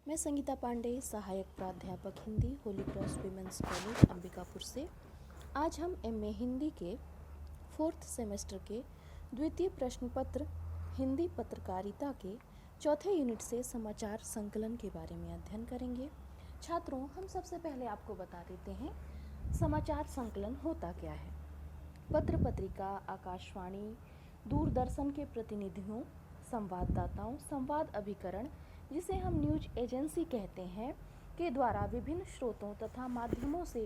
मैं संगीता पांडे, सहायक प्राध्यापक Hindi, Holi cross women's college Ambikapur से। आज हम एमए हिंदी के 4th सेमेस्टर के द्वितीय प्रश्न पत्र हिंदी पत्रकारिता के चौथे यूनिट से समाचार संकलन के बारे में अध्ययन करेंगे। छात्रों, हम सबसे पहले आपको बता देते हैं समाचार संकलन होता क्या है। पत्र पत्रिका, आकाशवाणी, दूरदर्शन के प्रतिनिधियों, संवाददाताओं, संवाद अभिकरण जिसे हम न्यूज एजेंसी कहते हैं, के द्वारा विभिन्न स्रोतों तथा माध्यमों से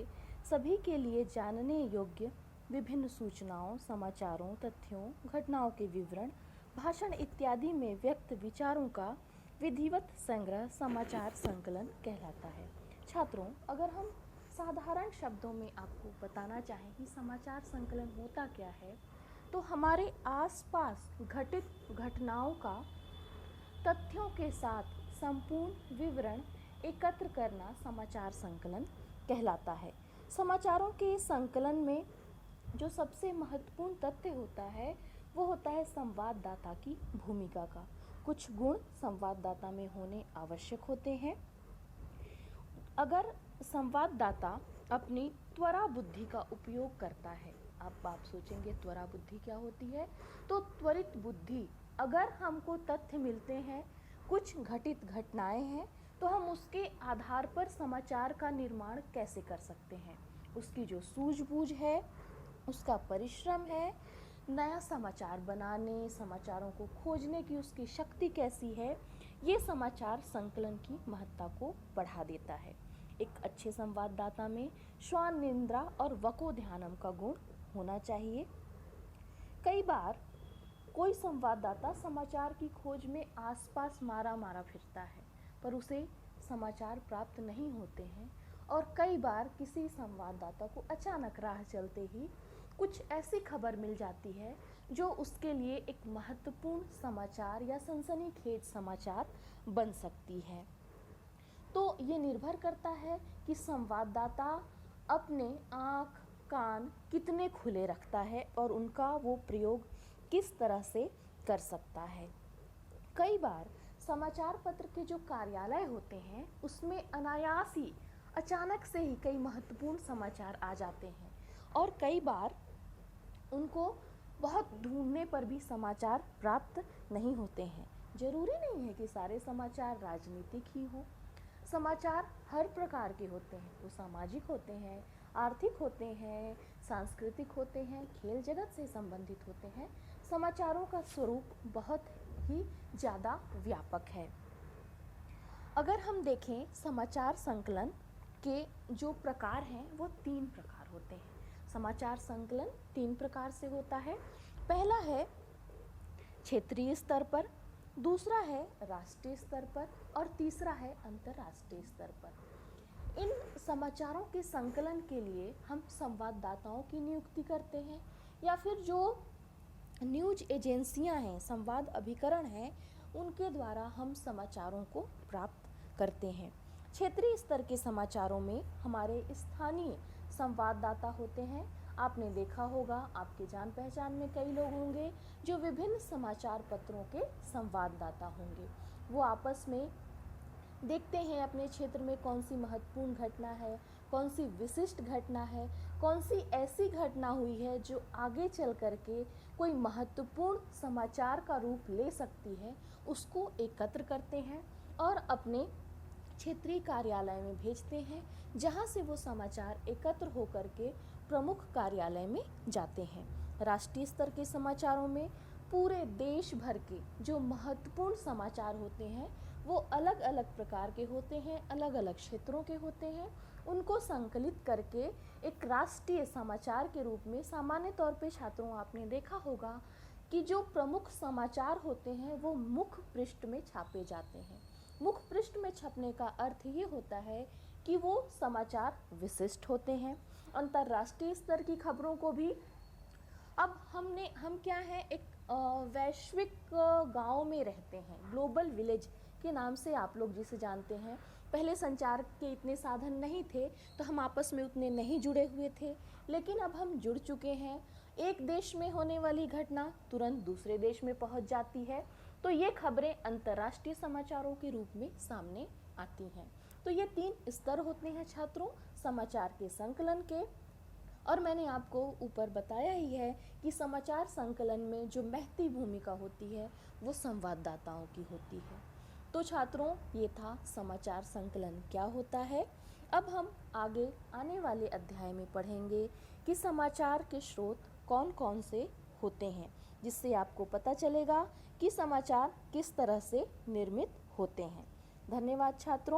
सभी के लिए जानने योग्य विभिन्न सूचनाओं, समाचारों, तथ्यों, घटनाओं के विवरण, भाषण इत्यादि में व्यक्त विचारों का विधिवत संग्रह समाचार संकलन कहलाता है। छात्रों, अगर हम साधारण शब्दों में आपको बताना चाहें कि समाचार संकलन होता क्या है, तो हमारे आसपास घटित घटनाओं का तथ्यों के साथ संपूर्ण विवरण एकत्र करना समाचार संकलन कहलाता है। समाचारों के संकलन में जो सबसे महत्वपूर्ण तथ्य होता है वो होता है संवाददाता की भूमिका का। कुछ गुण संवाददाता में होने आवश्यक होते हैं। अगर संवाददाता अपनी त्वरा बुद्धि का उपयोग करता है, अब आप सोचेंगे त्वरा बुद्धि क्या होती है, तो त्वरित बुद्धि। अगर हमको तथ्य मिलते हैं, कुछ घटित घटनाएं हैं, तो हम उसके आधार पर समाचार का निर्माण कैसे कर सकते हैं, उसकी जो सूझबूझ है, उसका परिश्रम है, नया समाचार बनाने, समाचारों को खोजने की उसकी शक्ति कैसी है, ये समाचार संकलन की महत्ता को बढ़ा देता है। एक अच्छे संवाददाता में श्वान निंद्रा और वकोध्यानम का गुण होना चाहिए। कई बार कोई संवाददाता समाचार की खोज में आसपास मारा फिरता है, पर उसे समाचार प्राप्त नहीं होते हैं, और कई बार किसी संवाददाता को अचानक राह चलते ही कुछ ऐसी खबर मिल जाती है जो उसके लिए एक महत्वपूर्ण समाचार या सनसनीखेज समाचार बन सकती है। तो ये निर्भर करता है कि संवाददाता अपने आँख कान कितने खुले रखता है और उनका वो प्रयोग किस तरह से कर सकता है। कई बार समाचार पत्र के जो कार्यालय होते हैं उसमें अनायास ही अचानक से ही कई महत्वपूर्ण समाचार आ जाते हैं, और कई बार उनको बहुत ढूंढने पर भी समाचार प्राप्त नहीं होते हैं। जरूरी नहीं है कि सारे समाचार राजनीतिक ही हों। समाचार हर प्रकार के होते हैं, वो सामाजिक होते हैं, आर्थिक होते हैं, सांस्कृतिक होते हैं, खेल जगत से संबंधित होते हैं। समाचारों का स्वरूप बहुत ही ज़्यादा व्यापक है। अगर हम देखें समाचार संकलन के जो प्रकार हैं वो 3 प्रकार होते हैं। समाचार संकलन 3 प्रकार से होता है। पहला है क्षेत्रीय स्तर पर, दूसरा है राष्ट्रीय स्तर पर, और तीसरा है अंतर्राष्ट्रीय स्तर पर। इन समाचारों के संकलन के लिए हम संवाददाताओं की नियुक्ति करते हैं, या फिर जो न्यूज एजेंसियां हैं, संवाद अभिकरण हैं, उनके द्वारा हम समाचारों को प्राप्त करते हैं। क्षेत्रीय स्तर के समाचारों में हमारे स्थानीय संवाददाता होते हैं। आपने देखा होगा, आपके जान पहचान में कई लोग होंगे जो विभिन्न समाचार पत्रों के संवाददाता होंगे। वो आपस में देखते हैं अपने क्षेत्र में कौन सी महत्वपूर्ण घटना है, कौन सी विशिष्ट घटना है, कौन सी ऐसी घटना हुई है जो आगे चल करके कोई महत्वपूर्ण समाचार का रूप ले सकती है, उसको एकत्र करते हैं और अपने क्षेत्रीय कार्यालय में भेजते हैं, जहां से वो समाचार एकत्र होकर के प्रमुख कार्यालय में जाते हैं। राष्ट्रीय स्तर के समाचारों में पूरे देश भर के जो महत्वपूर्ण समाचार होते हैं वो अलग अलग प्रकार के होते हैं, अलग अलग क्षेत्रों के होते हैं। उनको संकलित करके एक राष्ट्रीय समाचार के रूप में, सामान्य तौर पे छात्रों आपने देखा होगा कि जो प्रमुख समाचार होते हैं वो मुख्य पृष्ठ में छापे जाते हैं। मुख्य पृष्ठ में छपने का अर्थ ये होता है कि वो समाचार विशिष्ट होते हैं। अंतर्राष्ट्रीय स्तर की खबरों को भी अब हम क्या है, एक वैश्विक गांव में रहते हैं, ग्लोबल विलेज के नाम से आप लोग जिसे जानते हैं। पहले संचार के इतने साधन नहीं थे, तो हम आपस में उतने नहीं जुड़े हुए थे, लेकिन अब हम जुड़ चुके हैं। एक देश में होने वाली घटना तुरंत दूसरे देश में पहुंच जाती है, तो ये खबरें अंतर्राष्ट्रीय समाचारों के रूप में सामने आती हैं। तो ये 3 स्तर होते हैं छात्रों समाचार के संकलन के। और मैंने आपको ऊपर बताया ही है कि समाचार संकलन में जो महती भूमिका होती है वो संवाददाताओं की होती है। तो छात्रों, ये था समाचार संकलन क्या होता है। अब हम आगे आने वाले अध्याय में पढ़ेंगे कि समाचार के स्रोत कौन कौन से होते हैं, जिससे आपको पता चलेगा कि समाचार किस तरह से निर्मित होते हैं। धन्यवाद छात्रों।